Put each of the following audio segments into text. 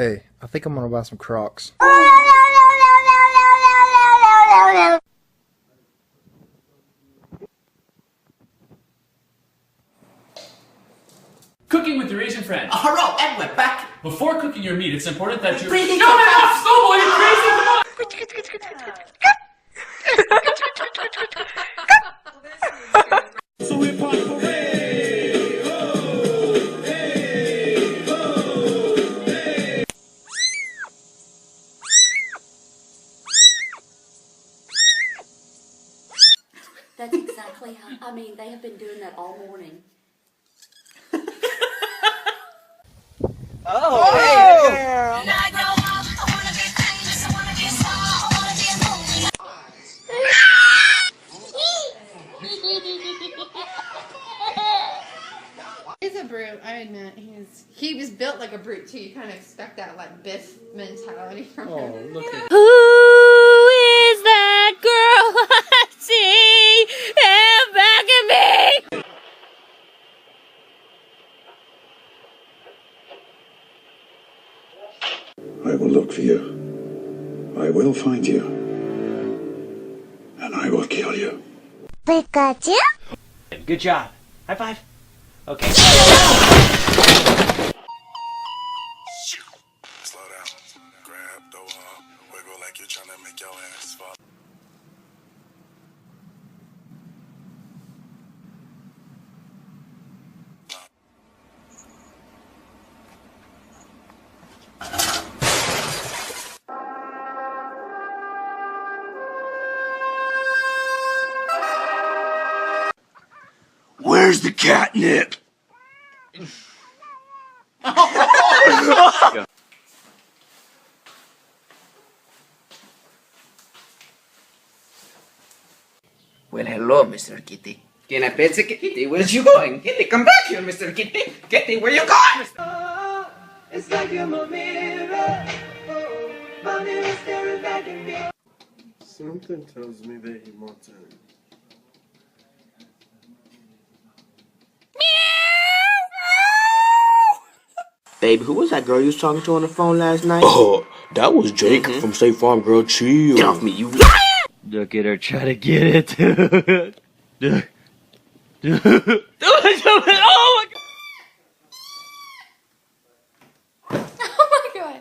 Hey, I think I'm gonna buy some Crocs. Cooking with your Asian friend. Hello, and we're back. Before cooking your meat, it's important that you... Breathing Shut it off, Snowball, you crazy! So hip hop parade, ho, hey, ho, hey. That's exactly how, I mean, they have been doing that all morning. Oh, hey, girl. He's a brute, I admit. He was built like a brute too. You kind of expect that like Biff mentality from him. Oh, look at Who is that girl I see back at me? I will look for you. I will find you. And I will kill you. Pikachu? Good job. High five. Okay. Slow down. Grab the wall. Wiggle like you're trying to make your ass fall. Where's the catnip? Well, hello, Mr. Kitty. Can I pet the kitty? Where's you going? Kitty, come back here, Mr. Kitty. Kitty, where you going? Oh, it's like you're my mirror. Oh, my mirror staring back at me. Something tells me that he wants in. Baby, who was that girl you was talking to on the phone last night? Oh, that was Jake from State Farm, girl. Chill. Get off me, you. Look at her try to get it. Oh my god. Oh my god.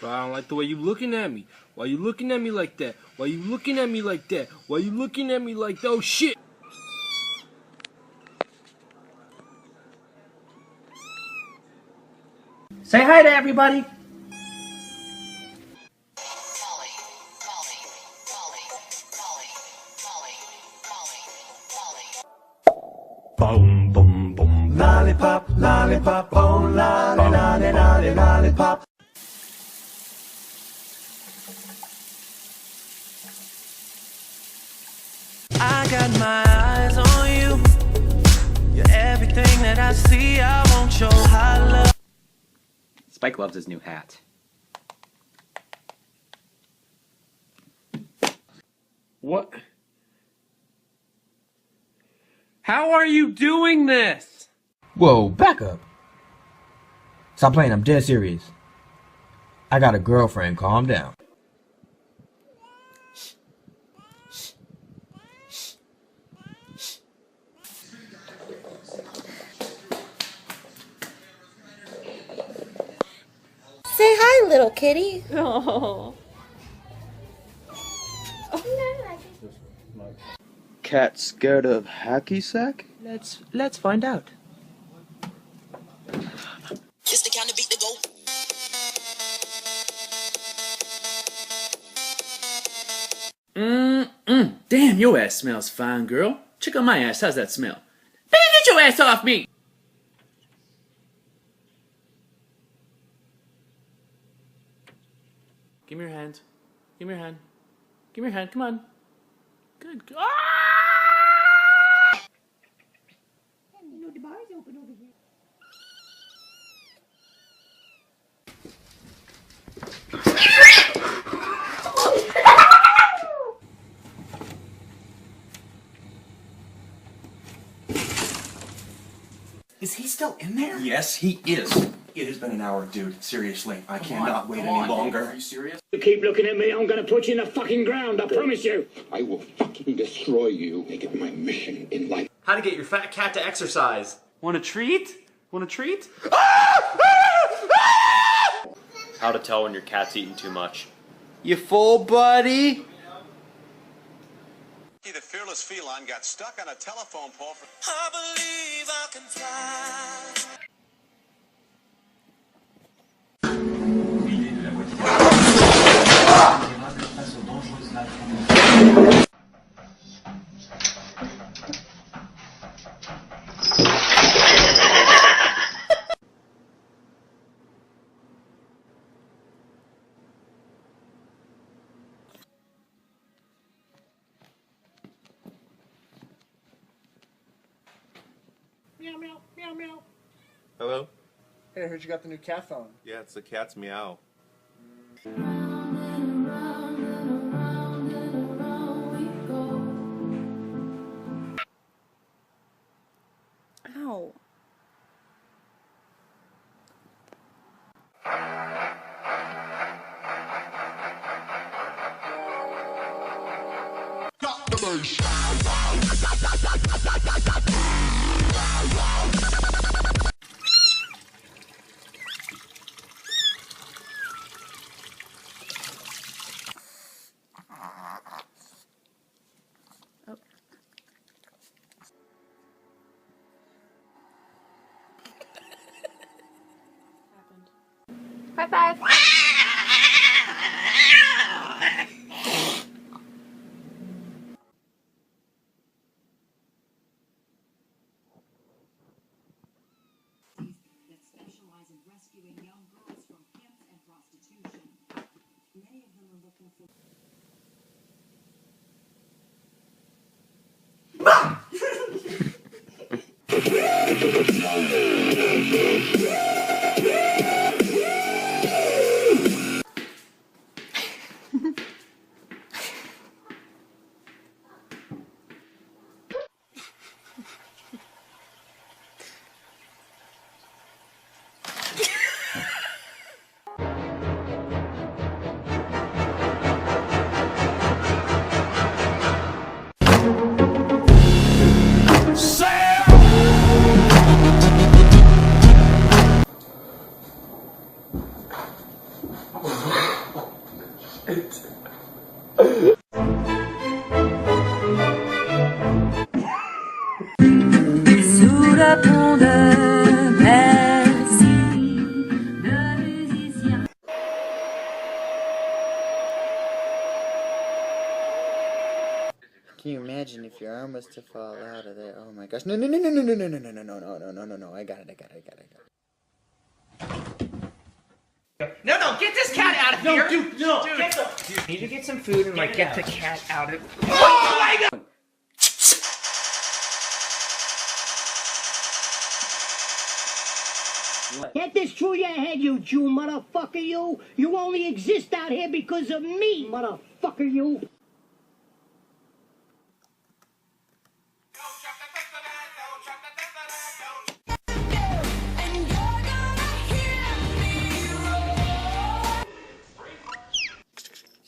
Bro, I don't like the way you looking at me. Why you looking at me like that? Why you looking at me like that? Why you looking at me like that? Oh shit. Say hi to everybody. Boom, boom, boom. Lollipop, lollipop, oh, lolly, lolly, lolly, lollipop. I got my eyes on you. You're everything that I see. I want your high love. Spike loves his new hat. What? How are you doing this? Whoa, back up. Stop playing, I'm dead serious. I got a girlfriend, calm down. Say hi, little kitty. Oh. Cat scared of hacky sack? Let's find out. Just the kind of beat to go. Damn, your ass smells fine, girl. Check out my ass. How's that smell? Baby, get your ass off me! Give me your hand. Give me your hand. Give me your hand. Come on. Good. Ah! The bar's open over here. still in there? Yes, he is. It has been an hour, dude. Seriously, I cannot wait any longer. Are you serious? You keep looking at me, I'm gonna put you in the fucking ground, I promise you. I will fucking destroy you. Make it my mission in life. How to get your fat cat to exercise. Want a treat? Want a treat? How to tell when your cat's eating too much. You full, buddy? The fearless feline got stuck on a telephone pole for... I believe I can fly. Meow, meow, meow, meow. Hello? Hey, I heard you got the new cat phone. Yeah, it's the cat's meow. Ow. High five. Sous le pont de Bercy, le musicien. Can you imagine if your arm was to fall out of there? Oh my gosh. No, no, no, no, no, no, no, no, no, no, no, no, no, no, no. I got it. No, get this cat out of here! No, dude, no! Dude, need to get some food and, get the cat out of... Oh my god! Get this through your head, you Jew motherfucker, you! You only exist out here because of me, motherfucker, you!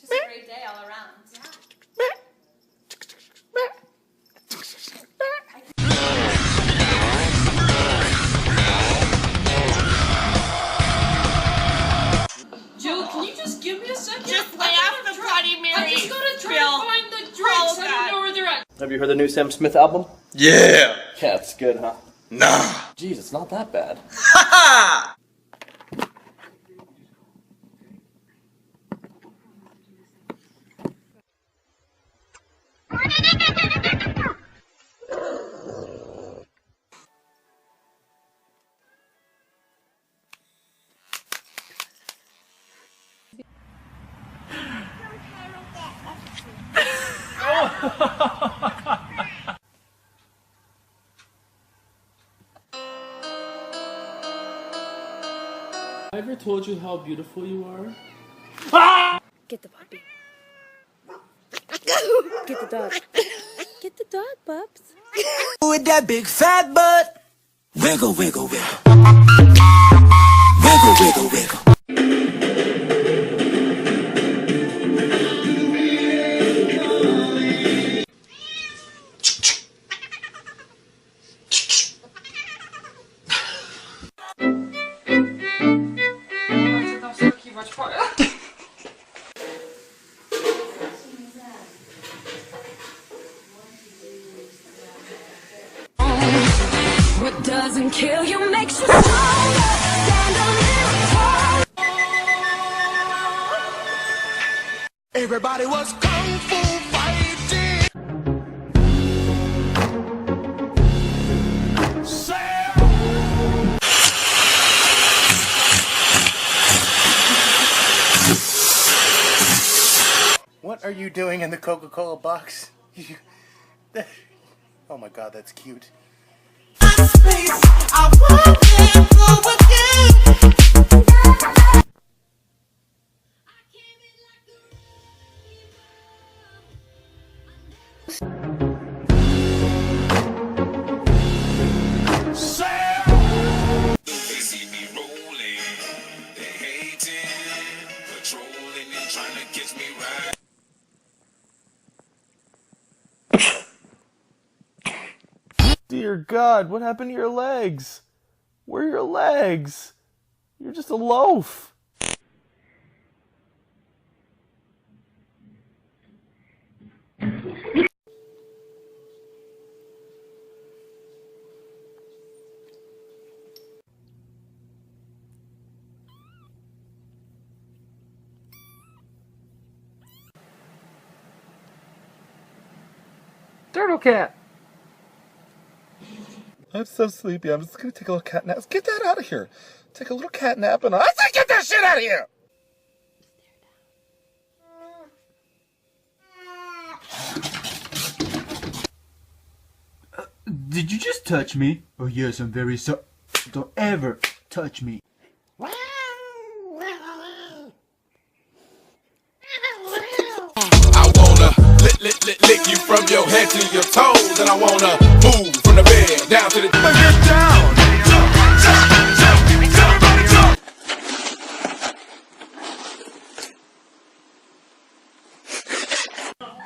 Just a great day all around. Joe, can you just give me a second? Just lay off the Bloody Mary. I'm just gonna try Bill. to find the drinks. I don't know where they're at. Have you heard the new Sam Smith album? Yeah! Yeah, it's good, huh? Nah! Jeez, it's not that bad. Ha I ever told you how beautiful you are? Get the puppy. Get the dog. Get the dog, pups. With that big fat butt. Wiggle, wiggle, wiggle. Wiggle, wiggle, wiggle. What doesn't kill you makes you stronger. Stand a little tall. Everybody was kung fu fighting. What are you doing in the Coca-Cola box? Oh my god, that's cute. Dear God, what happened to your legs? Where are your legs? You're just a loaf. Turtle cat! I'm so sleepy. I'm just gonna take a little cat nap. Let's get that out of here. Take a little cat nap and I say get that shit out of here! Did you just touch me? Oh yes, I'm very sorry. Don't ever touch me. I wanna lick you from your head to your toes, and I wanna move from the bed down to the get down.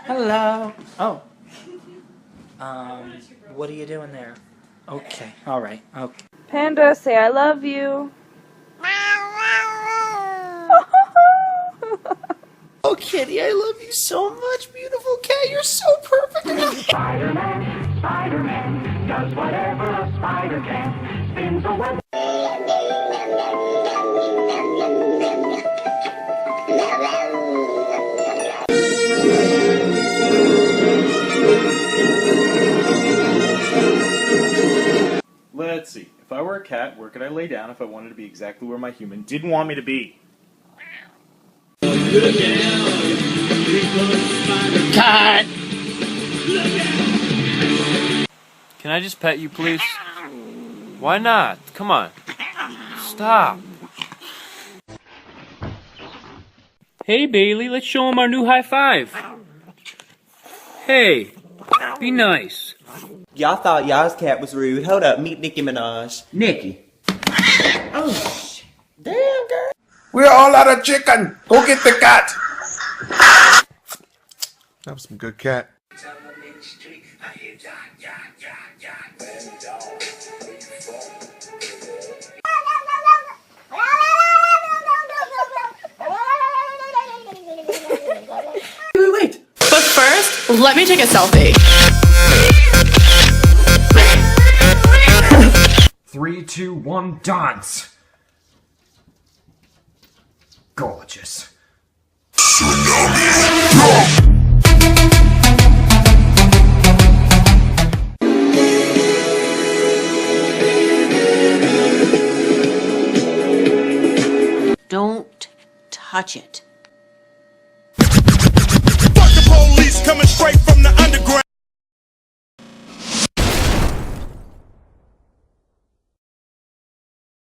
Hello. Oh. What are you doing there? Okay. All right. Okay. Panda, say I love you. Oh, kitty, I love you so much, beautiful cat. You're so perfect. Spider-Man, Spider-Man, does whatever a spider can. Spins a web. Let's see. If I were a cat, where could I lay down if I wanted to be exactly where my human didn't want me to be? Cut! Can I just pet you, please? Why not? Come on. Stop. Hey, Bailey, let's show him our new high five. Hey, be nice. Y'all thought y'all's cat was rude. Hold up, meet Nicki Minaj. Nicki. Oh, shit. Damn, girl. We're all out of chicken. Go get the cat. That was some good cat. Wait. But first, let me take a selfie. 3, 2, 1, dance. Gorgeous. Don't touch it. Fuck the police coming.